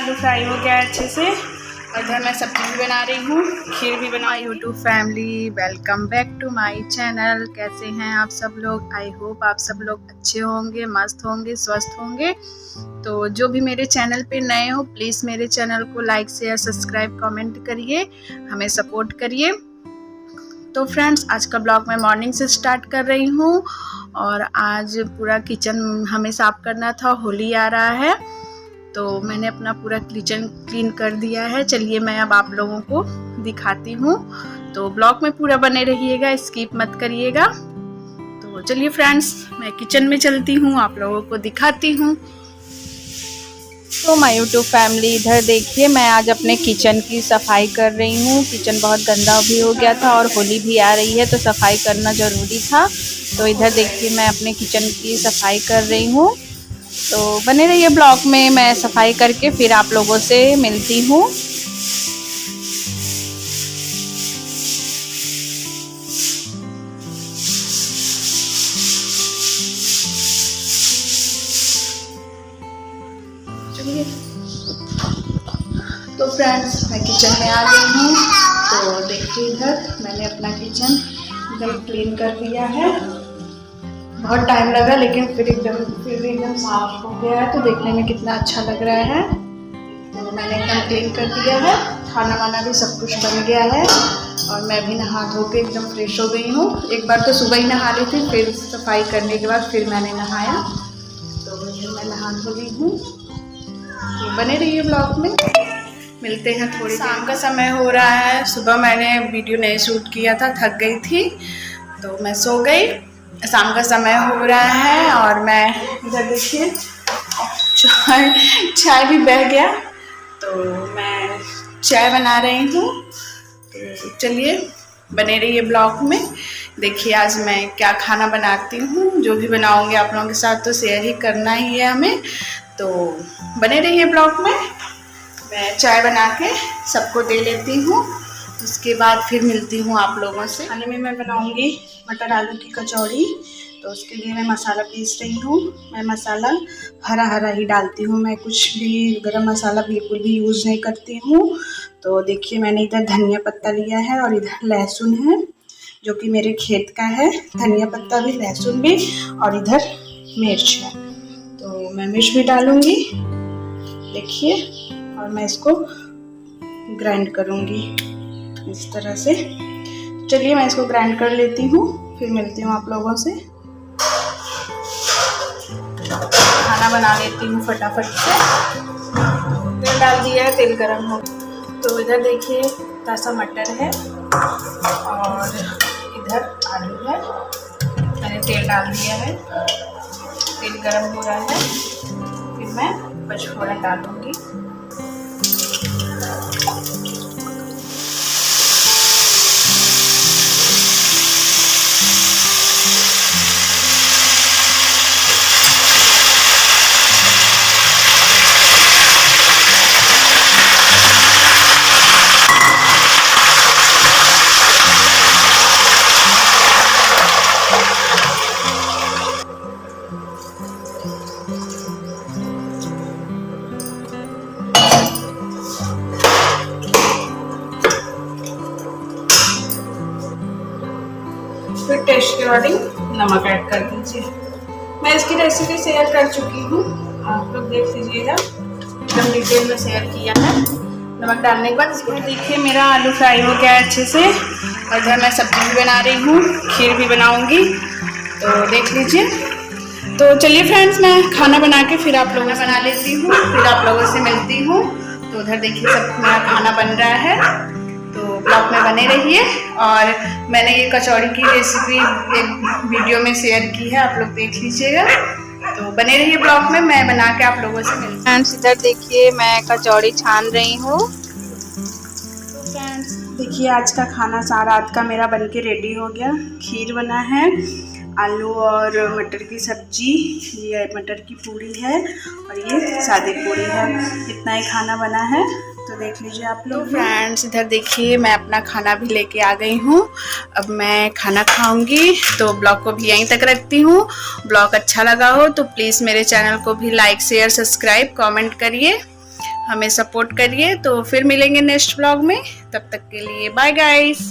आलू फ्राई हो गया अच्छे से। और इधर मैं सब्जी भी बना रही हूँ, खीर भी बना। YouTube family, welcome back to my channel. कैसे हैं आप सब लोग? आई होप आप सब लोग अच्छे होंगे, मस्त होंगे, स्वस्थ होंगे। तो जो भी मेरे चैनल पे नए हो, प्लीज़ मेरे चैनल को लाइक शेयर सब्सक्राइब कमेंट करिए, हमें सपोर्ट करिए। तो फ्रेंड्स, आज का ब्लॉग मैं मॉर्निंग से स्टार्ट कर रही हूँ और आज पूरा किचन हमें साफ़ करना था। होली आ रहा है तो मैंने अपना पूरा किचन क्लीन कर दिया है। चलिए मैं अब आप लोगों को दिखाती हूँ, तो ब्लॉग में पूरा बने रहिएगा, स्किप मत करिएगा। तो चलिए फ्रेंड्स, मैं किचन में चलती हूँ, आप लोगों को दिखाती हूँ। तो माय यूट्यूब फैमिली, इधर देखिए मैं आज अपने किचन की सफाई कर रही हूँ। किचन बहुत गंदा भी हो गया था और होली भी आ रही है तो सफाई करना ज़रूरी था। तो इधर देखिए मैं अपने किचन की सफाई कर रही हूँ। तो बने रहिए ब्लॉग में, मैं सफाई करके फिर आप लोगों से मिलती हूँ। चलिए, तो फ्रेंड्स मैं किचन में आ गई हूँ। तो देखिए इधर मैंने अपना किचन एकदम क्लीन कर दिया है। बहुत टाइम लगा लेकिन फिर भी एकदम साफ हो गया है। तो देखने में कितना अच्छा लग रहा है। तो मैंने एकदम क्लीन कर दिया है, खाना वाना भी सब कुछ बन गया है और मैं भी नहा धो के एकदम फ्रेश हो गई हूँ। एक बार तो सुबह ही नहा ली थी, फिर सफाई करने के बाद फिर मैंने नहाया। तो मैं नहा धो ली हूँ। तो बने रहिए ब्लॉग में, मिलते हैं थोड़ी। शाम का समय हो रहा है। सुबह मैंने वीडियो नहीं शूट किया था, थक गई थी तो मैं सो गई। शाम का समय हो रहा है और मैं इधर देखिए चाय भी बह गया तो मैं चाय बना रही हूँ। तो चलिए बने रहिए ब्लॉग में, देखिए आज मैं क्या खाना बनाती हूँ। जो भी बनाऊँगी आप लोगों के साथ तो शेयर ही करना ही है हमें। तो बने रहिए ब्लॉग में, मैं चाय बना के सबको दे लेती हूँ, उसके बाद फिर मिलती हूँ आप लोगों से। खाने में मैं बनाऊँगी मटर आलू की कचौड़ी। तो उसके लिए मैं मसाला पीस रही हूँ। मैं मसाला हरा ही डालती हूँ, मैं कुछ भी गरम मसाला बिल्कुल भी यूज़ नहीं करती हूँ। तो देखिए मैंने इधर धनिया पत्ता लिया है और इधर लहसुन है जो कि मेरे खेत का है। धनिया पत्ता भी, लहसुन भी और इधर मिर्च है। तो मैं मिर्च भी डालूँगी देखिए, और मैं इसको ग्राइंड करूँगी इस तरह से। चलिए मैं इसको ग्राइंड कर लेती हूँ, फिर मिलती हूँ आप लोगों से। खाना बना लेती हूँ फटाफट से। तेल डाल दिया है, तेल गरम हो। तो इधर देखिए ताजा मटर है और इधर आलू है। मैंने तेल डाल दिया है, तेल गरम हो रहा है। फिर मैं पचफोड़न डालूँगी। फिर टेस्ट के अकॉर्डिंग नमक ऐड कर दीजिए। मैं इसकी रेसिपी शेयर कर चुकी हूँ, आप लोग देख लीजिएगा, एकदम डिटेल में शेयर किया है। नमक डालने के बाद इसको देखिए मेरा आलू फ्राई हो गया अच्छे से। और इधर मैं सब्जी भी बना रही हूँ, खीर भी बनाऊँगी, तो देख लीजिए। तो चलिए फ्रेंड्स, मैं खाना बना के फिर आप लोगों से बना लेती हूँ, फिर आप लोगों से मिलती हूँ। तो उधर देखिए सब मेरा खाना बन रहा है, तो ब्लॉग में बने रहिए। और मैंने ये कचौड़ी की रेसिपी एक वीडियो में शेयर की है, आप लोग देख लीजिएगा। तो बने रहिए ब्लॉग में, मैं बना के आप लोगों से मिलती हूँ। फ्रेंड्स इधर देखिए मैं कचौड़ी छान रही हूँ। तो फ्रेंड्स देखिए आज का खाना रात का मेरा बन के रेडी हो गया। खीर बना है, आलू और मटर की सब्जी, ये मटर की पूड़ी है और ये सादी पूड़ी है। इतना ही खाना बना है, तो देख लीजिए आप लोग। फ्रेंड्स इधर देखिए मैं अपना खाना भी लेके आ गई हूँ। अब मैं खाना खाऊंगी, तो ब्लॉग को भी यहीं तक रखती हूँ। ब्लॉग अच्छा लगा हो तो प्लीज़ मेरे चैनल को भी लाइक शेयर सब्सक्राइब कमेंट करिए। हमें सपोर्ट करिए। तो फिर मिलेंगे नेक्स्ट ब्लॉग में, तब तक के लिए बाय गाइस।